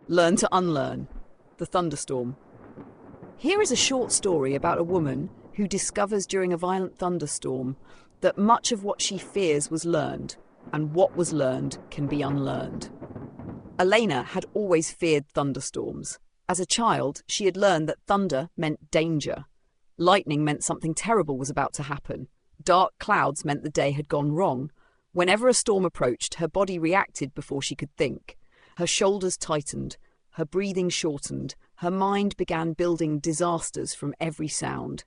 Learn to unlearn. The thunderstorm. Here is a short story about a woman who discovers during a violent thunderstorm that much of what she fears was learned, and what was learned can be unlearned. Elena had always feared thunderstorms. As a child, she had learned that thunder meant danger. Lightning meant something terrible was about to happen. Dark clouds meant the day had gone wrong. Whenever a storm approached, her body reacted before she could think. Her shoulders tightened, her breathing shortened, her mind began building disasters from every sound.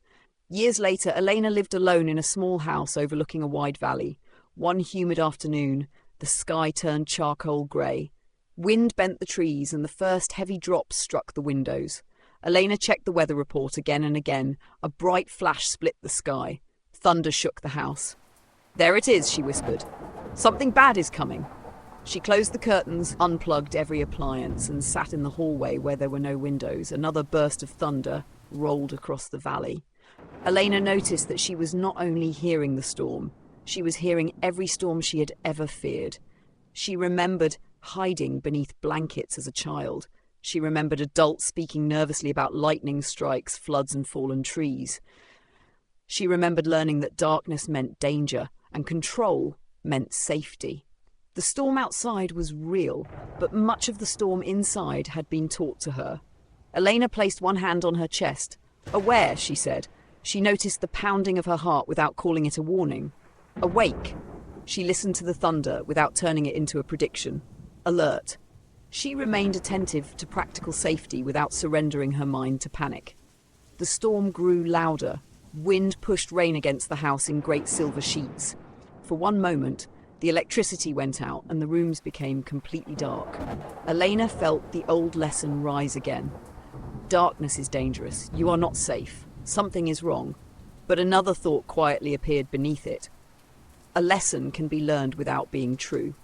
Years later, Elena lived alone in a small house overlooking a wide valley. One humid afternoon, the sky turned charcoal grey. Wind bent the trees and the first heavy drops struck the windows. Elena checked the weather report again and again. A bright flash split the sky. Thunder shook the house. "There it is," she whispered. "Something bad is coming." She closed the curtains, unplugged every appliance, and sat in the hallway where there were no windows. Another burst of thunder rolled across the valley. Elena noticed that she was not only hearing the storm, she was hearing every storm she had ever feared. She remembered hiding beneath blankets as a child. She remembered adults speaking nervously about lightning strikes, floods, and fallen trees. She remembered learning that darkness meant danger and control meant safety. The storm outside was real, but much of the storm inside had been taught to her. Elena placed one hand on her chest. "Aware," she said. She noticed the pounding of her heart without calling it a warning. "Awake." She listened to the thunder without turning it into a prediction. "Alert." She remained attentive to practical safety without surrendering her mind to panic. The storm grew louder. Wind pushed rain against the house in great silver sheets. For one moment, the electricity went out and the rooms became completely dark. Elena felt the old lesson rise again. Darkness is dangerous. You are not safe. Something is wrong. But another thought quietly appeared beneath it. A lesson can be learned without being true.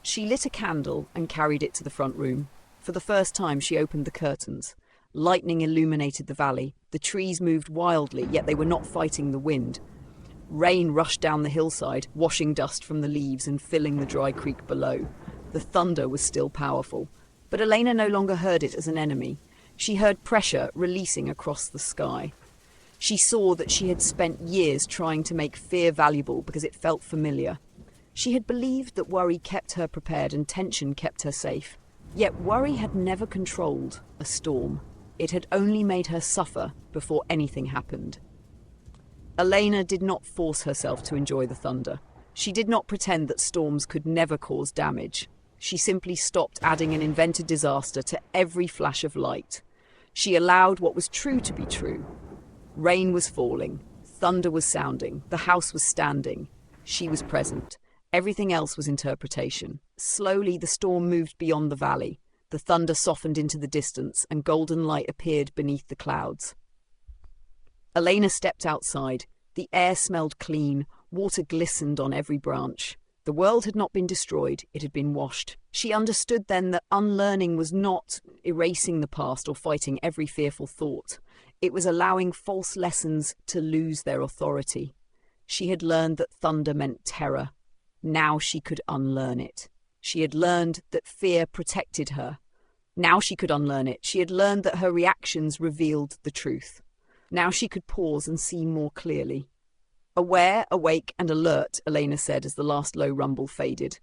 She lit a candle and carried it to the front room. For the first time, she opened the curtains. Lightning illuminated the valley. The trees moved wildly, yet they were not fighting the wind. Rain rushed down the hillside, washing dust from the leaves and filling the dry creek below. The thunder was still powerful, but Elena no longer heard it as an enemy. She heard pressure releasing across the sky. She saw that she had spent years trying to make fear valuable because it felt familiar. She had believed that worry kept her prepared and tension kept her safe. Yet worry had never controlled a storm. It had only made her suffer before anything happened. Elena did not force herself to enjoy the thunder. She did not pretend that storms could never cause damage. She simply stopped adding an invented disaster to every flash of light. She allowed what was true to be true. Rain was falling. Thunder was sounding. The house was standing. She was present. Everything else was interpretation. Slowly, the storm moved beyond the valley. The thunder softened into the distance, and golden light appeared beneath the clouds. Elena stepped outside. The air smelled clean. Water glistened on every branch. The world had not been destroyed. It had been washed. She understood then that unlearning was not erasing the past or fighting every fearful thought. It was allowing false lessons to lose their authority. She had learned that thunder meant terror. Now she could unlearn it. She had learned that fear protected her. Now she could unlearn it. She had learned that her reactions revealed the truth. Now she could pause and see more clearly. "Aware, awake, and alert," Elena said as the last low rumble faded.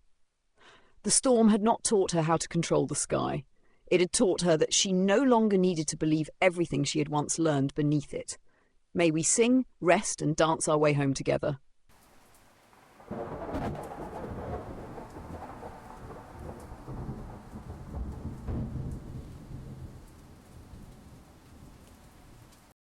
The storm had not taught her how to control the sky. It had taught her that she no longer needed to believe everything she had once learned beneath it. May we sing, rest, and dance our way home together.